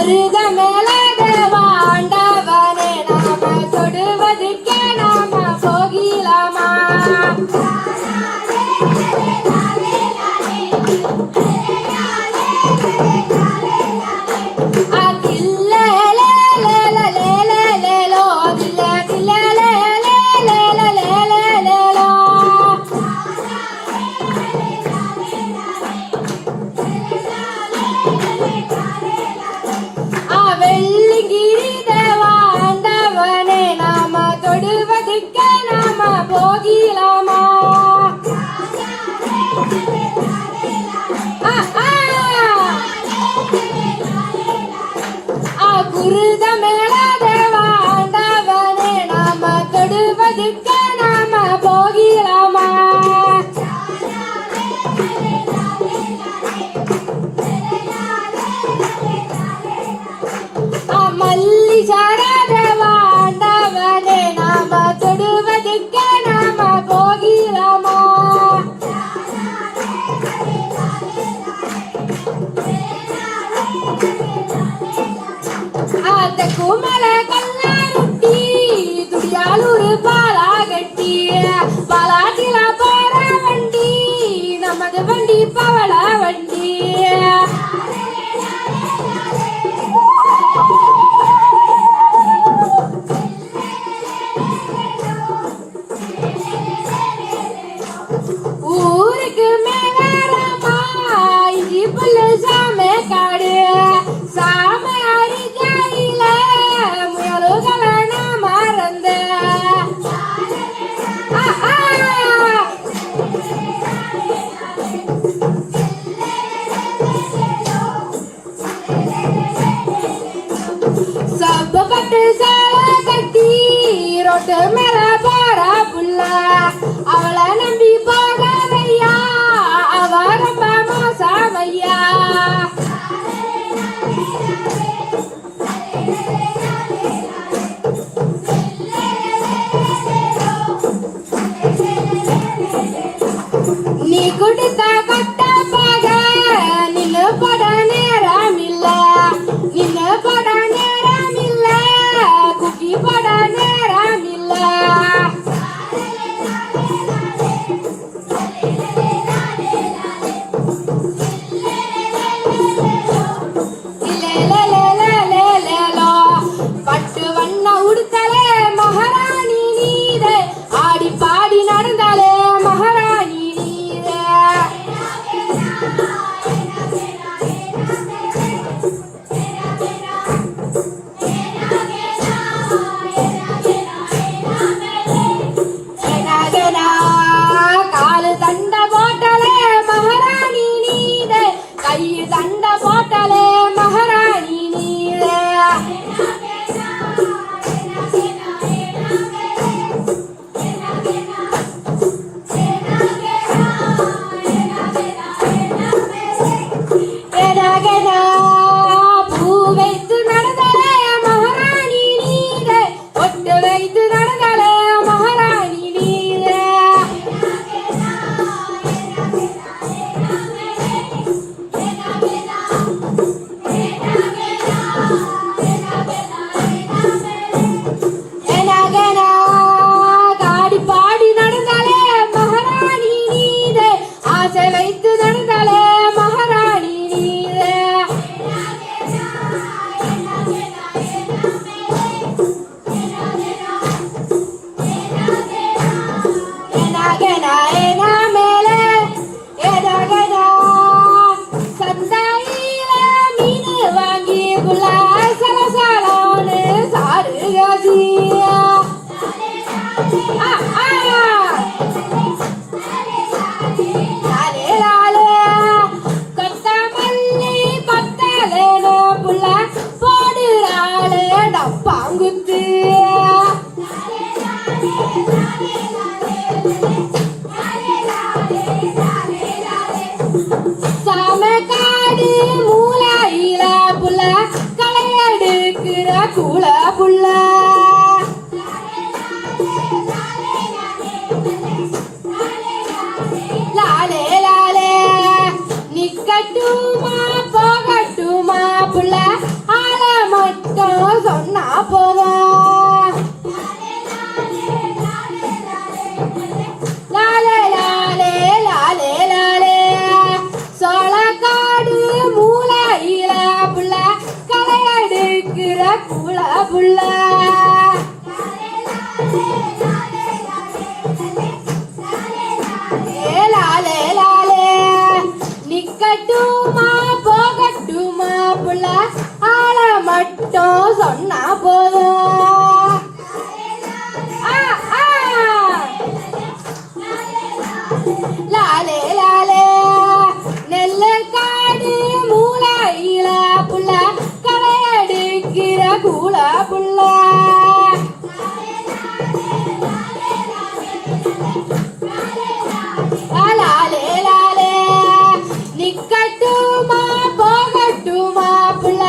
மருத மேல தேவாண்டவனே நாம தொடுவதுக்கே நாம போகிலாமா போகிலாமா குருத மேல தேவாண்டவனே நாம தொடுவதுக்கு நாம போகிலாமா மல்லி சாரா தேவாண்டவனே நாம தொடுவதுக்கு போகிலாமா அந்த குமல கல்லாருட்டி துடியாலூர் பாலாகட்டி பாலாட்டில போற வண்டி நமது வண்டி பவள வண்டி ஊருக்கு மேலாரமா இஞ்சி புல்லு சாம காடு சாம அரிஜாயில முயலுகளை நான் மறந்த சப்ப கட்டு சேலை கட்டி ரோட்டு மேல போற புள்ள அவளை நம்பி போகவையா அவ ரொம்ப மோசமையா நீ குடுத்த கட்ட பாக நின்னு போட நேரம் இல்ல நின்னு போட நேரம் இல்ல குக்கி போட நேரம் இல்ல பட்டு வண்ண உடுத்தலே மகாராணி நீரே ஆடி பாடி நடந்தாலே மகாராணி நீரே காலு தண்ட போட்டலே மகாராணி நீரே கை தண்ட போட்டலே மகாராணி நீரே பூ வைத்து நடந்தாலே மகாராணி நீரே ஒட்டு வைத்து நடந்தாலே மகாராணி நீரே காடி பாடி நடந்தாலே மகாராணி நீரே ஆசை வைத்து நடந்தாலே மகாராணி நீரே சந்தையில மீன் வாங்கி புள்ள சலசலோன்னு சாரு காசியா கொத்தமல்லி பத்தலேனோ புள்ள போடுறாளே டப்பாங்குத்து சாமக்காடு மூலையில புள்ள களையெடுக்கிற கூல புள்ள லாலே லாலே நிக்கட்டுமா போகட்டுமா புள்ள ஆள போதும். லாலே லாலே லாலே லாலே சோளக்காடு மூலையில புள்ள களை எடுக்கிற புள்ள புள்ள. லாலே லாலே நிக்கட்டுமா போகட்டுமா புள்ள ஆள மட்டும் சொன்னா போதும். லாலே லாலே நெல்லு காடு மூலையில புள்ள களை எடுக்கிற கூல புள்ள. லாலே லாலே நிக்கட்டுமா போகட்டுமா புள்ள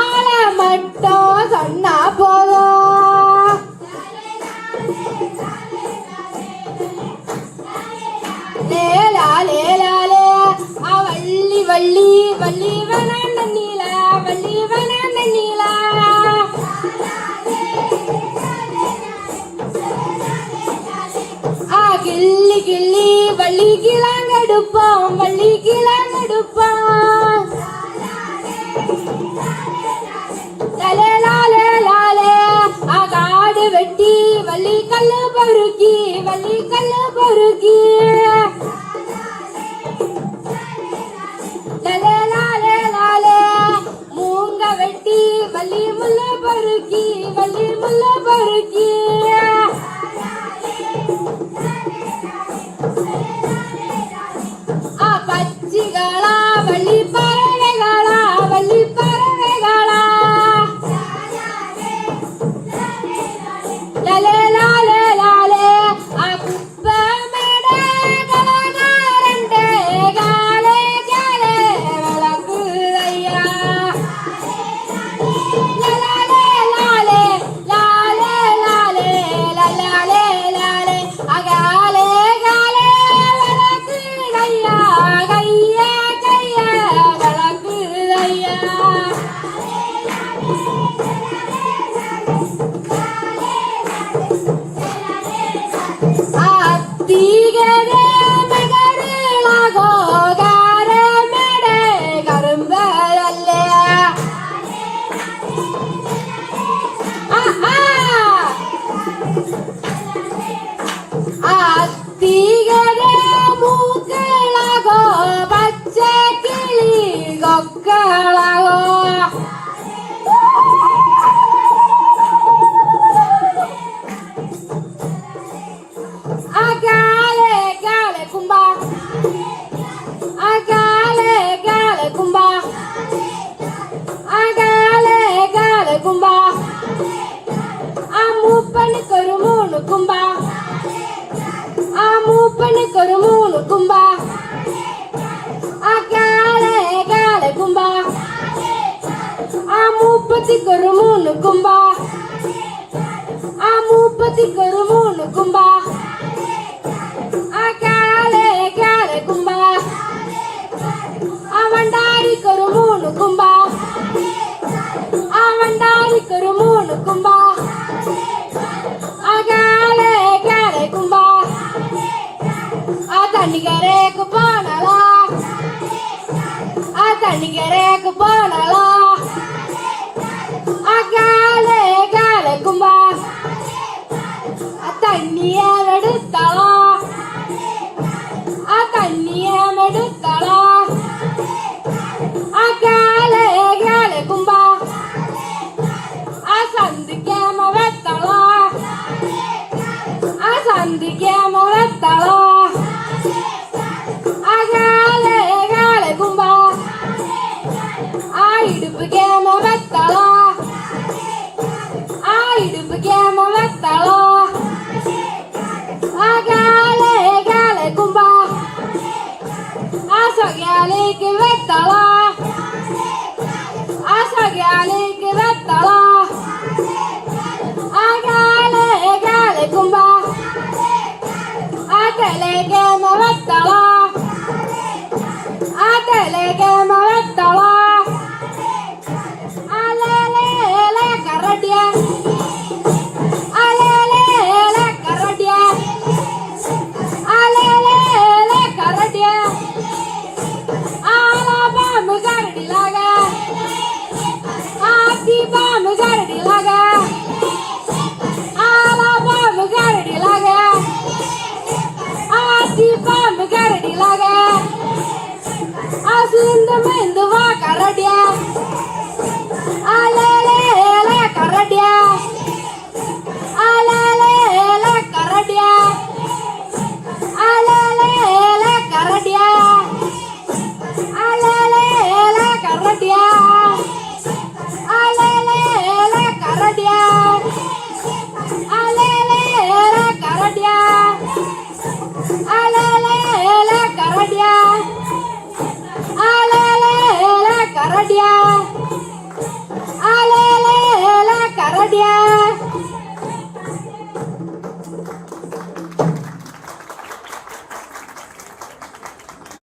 ஆள மட்டும் சொன்னா போதும். லாலே லாலே வள்ளி வள்ளி வள்ளி வனாந்த நீல வள்ளி வனாந்த நீல. கிள்ளி கிள்ளி வள்ளி கிளாங்கெடுப்போம் வள்ளி கிளாங்கெடுப்போம். லாலே லாலே லாலே காடு வெட்டி வள்ளி கல்லு பொறுக்கி வள்ளி கல்லு பொறுக்கி. லாலே லாலே லாலே மூங்க வெட்டி வள்ளி முள்ள பொறுக்கி வள்ளி முள்ள பொறுக்கி. பச்சிகளா வள்ளி பறவைகளா வள்ளி பறவைகளா. லாலே லாலே லாலே குப்பை மேடை கலகாரண்டே காலே காலே விளக்குதையா. லாலே லாலே லாலே லாலே லாலே லாலே காலே காலே விளக்குதையா கையா கையா விளக்குதையா. அத்திகரே மகரளாகோ கார மேடை கரும்பல்லே. அத்திகரே மூக்களாகோ பச்சை கிளி கொக்களாகோ. காலே காலே கும்பா காலே காலே கும்பா காலே காலே கும்பா. மூப்பனுக்கு ஒரு மூணு கும்பா மூப்பனுக்கு ஒரு மூணு கும்பா. காலே காலே கும்பா மூப்பத்திக்கு ஒரு மூணு கும்பா மூப்பத்திக்கு ஒரு மூணு கும்பா. காலே காலே கும்பா அவண்டாரிக்கு ஒரு மூணு கும்பா அவண்டாரிக்கு ஒரு மூணு கும்பா. காலே காலே கும்பா தண்ணிக்கரைக்கு போனலா தண்ணிக்கரைக்கு போனலா. காலே காலே கும்பா தண்ணிய எடுத்தலா தண்ணிய எடுத்தலா. காலே காலே கும்பா சந்திக்கேம வெத்தலா சந்திக்கேம வெத்தலா. காலே காலே கும்பா இடுப்பு கேம வெத்தலா இடுப்பு கேம வெத்தலா. காலே காலே கும்பா சொகையாலிக்கு வெத்தலா சொகையாலிக்கு வெத்தலா. காலே காலே கும்பா தலைಗೆ ಮವತ್ತಳ தலைಗೆ ಮವತ್ತಳ ಅಲೆ ಕರಡ್ಯ ராஜா